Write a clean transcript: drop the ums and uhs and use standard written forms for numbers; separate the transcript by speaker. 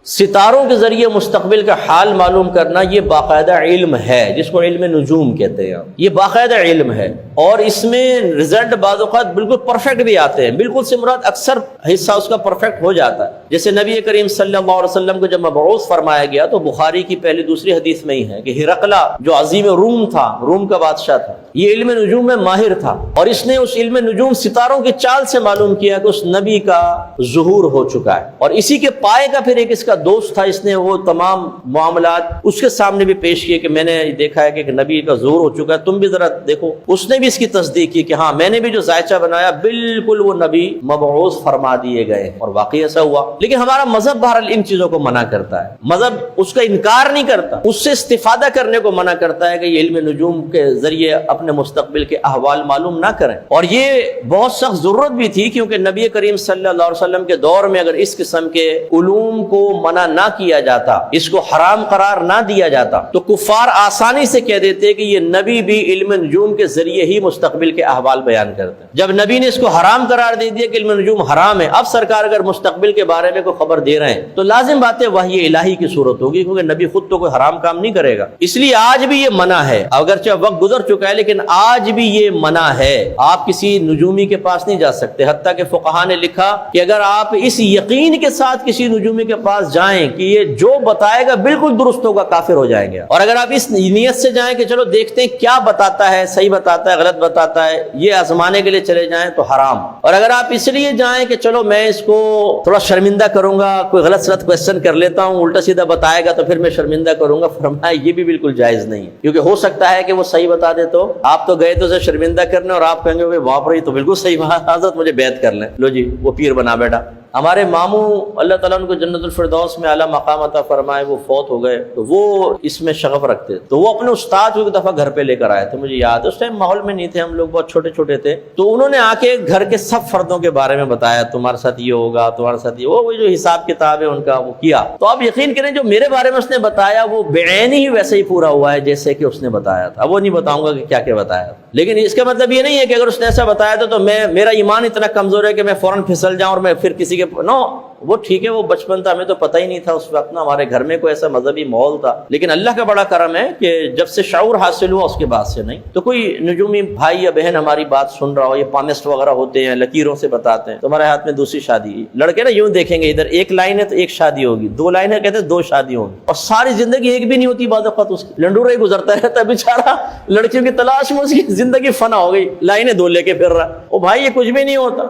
Speaker 1: ستاروں کے ذریعے مستقبل کا حال معلوم کرنا یہ باقاعدہ علم ہے، جس کو علم نجوم کہتے ہیں، یہ باقاعدہ علم ہے، اور اس میں رزلٹ بعض اوقات بالکل پرفیکٹ بھی آتے ہیں، بالکل سے مراد اکثر حصہ اس کا پرفیکٹ ہو جاتا ہے۔ جیسے نبی کریم صلی اللہ علیہ وسلم کو جب مبعوث فرمایا گیا تو بخاری کی پہلی دوسری حدیث میں ہی ہے کہ ہرقلہ جو عظیم روم تھا، روم کا بادشاہ تھا، یہ علم نجوم میں ماہر تھا، اور اس نے اس علم نجوم ستاروں کی چال سے معلوم کیا کہ اس نبی کا ظہور ہو چکا ہے، اور اسی کے پائے کا پھر ایک اس کا دوست تھا، اس نے وہ تمام معاملات اس کے سامنے بھی پیش کیے کہ میں نے دیکھا ہے کہ ایک نبی کا ظہور ہو چکا ہے، تم بھی ذرا دیکھو۔ اس نے بھی اس کی تصدیق کی کہ ہاں میں نے بھی جو ذائچہ بنایا بالکل وہ نبی مبعوث فرما دیے گئے، اور واقعی ایسا ہوا۔ لیکن ہمارا مذہب بہرحال ان چیزوں کو منع کرتا ہے، مذہب اس کا انکار نہیں کرتا، اس سے استفادہ کرنے کو منع کرتا ہے کہ یہ علم نجوم کے ذریعے اپنے مستقبل کے احوال معلوم نہ کریں، اور یہ بہت سخت ضرورت بھی تھی، کیونکہ نبی کریم صلی اللہ علیہ وسلم کے دور میں اگر اس قسم کے علوم کو منع نہ کیا جاتا، اس کو حرام قرار نہ دیا جاتا، تو کفار آسانی سے کہہ دیتے کہ یہ نبی بھی علم نجوم کے ذریعے ہی مستقبل کے احوال بیان کرتے ہیں۔ جب نبی نے اس کو حرام قرار دے دیا کہ علم نجوم حرام ہے، اب سرکار اگر مستقبل کے بارے میں کوئی خبر دے رہے ہیں تو لازم بات ہے وحی الہی کی صورت ہوگی، کیونکہ نبی خود تو کوئی حرام کام نہیں کرے گا۔ اس لیے آج بھی یہ منع ہے، اگرچہ وقت گزر چکا ہے لیکن آج بھی یہ منع ہے، آپ کسی نجومی کے پاس نہیں جا سکتے، حتیٰ کہ فقہا نے لکھا کہ اگر آپ اس یقین کے ساتھ کسی نجومی کے پاس جائیں کہ یہ جو بتائے گا بالکل درست ہوگا، کافر ہو جائیں گے، اور اگر آپ اس نیت سے جائیں کہ چلو دیکھتے ہیں کیا بتاتا ہے، صحیح بتاتا ہے غلط بتاتا ہے، یہ آزمانے کے لیے چلے جائیں تو حرام، اور اگر آپ اس لیے جائیں کہ چلو میں اس کو تھوڑا شرمندہ کروں گا، کوئی غلط سلط کویسچن کر لیتا ہوں، الٹا سیدھا بتائے گا تو پھر میں شرمندہ کروں گا، فرمایا یہ بھی بالکل جائز نہیں ہے، کیونکہ ہو سکتا ہے کہ وہ صحیح بتا دے تو آپ تو گئے تو اسے شرمندہ کرنے، اور آپ کہیں گے باپ رے تو بالکل صحیح بات، حضرت مجھے بیعت کر لیں، لو جی وہ پیر بنا بیٹھا۔ ہمارے ماموں اللہ تعالیٰ ان کو جنت الفردوس میں اعلیٰ مقام عطا فرمائے، وہ فوت ہو گئے، تو وہ اس میں شغف رکھتے، تو وہ اپنے استاد کو ایک دفعہ گھر پہ لے کر آئے تھے، مجھے یاد ہے اس ٹائم ماحول میں نہیں تھے ہم لوگ، بہت چھوٹے چھوٹے تھے، تو انہوں نے آ کے گھر کے سب فردوں کے بارے میں بتایا، تمہارے ساتھ یہ ہوگا، تمہارے ساتھ یہ، وہ جو حساب کتاب ہے ان کا وہ کیا، تو آپ یقین کریں جو میرے بارے میں اس نے بتایا وہ بعین ہی ویسے ہی پورا ہوا ہے جیسے کہ اس نے بتایا تھا۔ اب وہ نہیں بتاؤں گا کہ کیا کیا بتایا تھا، لیکن اس کا مطلب یہ نہیں ہے کہ اگر اس نے ایسا بتایا تو میرا ایمان اتنا کمزور ہے کہ میں فوراً پھسل جاؤں اور میں پھر کسی کے نو، وہ ٹھیک ہے وہ بچپن تھا، ہمیں تو پتہ ہی نہیں تھا اس وقت نا، ہمارے گھر میں کوئی ایسا مذہبی ماحول تھا، لیکن اللہ کا بڑا کرم ہے کہ جب سے شعور حاصل ہوا اس کے بعد سے نہیں، تو کوئی نجومی بھائی یا بہن ہماری بات سن رہا ہو، یہ پامسٹ وغیرہ ہوتے ہیں لکیروں سے بتاتے ہیں تمہارے ہاتھ میں دوسری شادی، لڑکے نا یوں دیکھیں گے ادھر ایک لائن ہے تو ایک شادی ہوگی، دو لائن ہے کہتے ہیں دو شادی ہوگی، اور ساری زندگی ایک بھی نہیں ہوتی، بعض اوقات اس لنڈورا ہی گزرتا رہتا ہے بیچارہ، لڑکیوں کی تلاش میں اس کی زندگی فنا ہو گئی، لائنیں دو لے کے پھر رہا، او بھائی یہ کچھ بھی نہیں ہوتا۔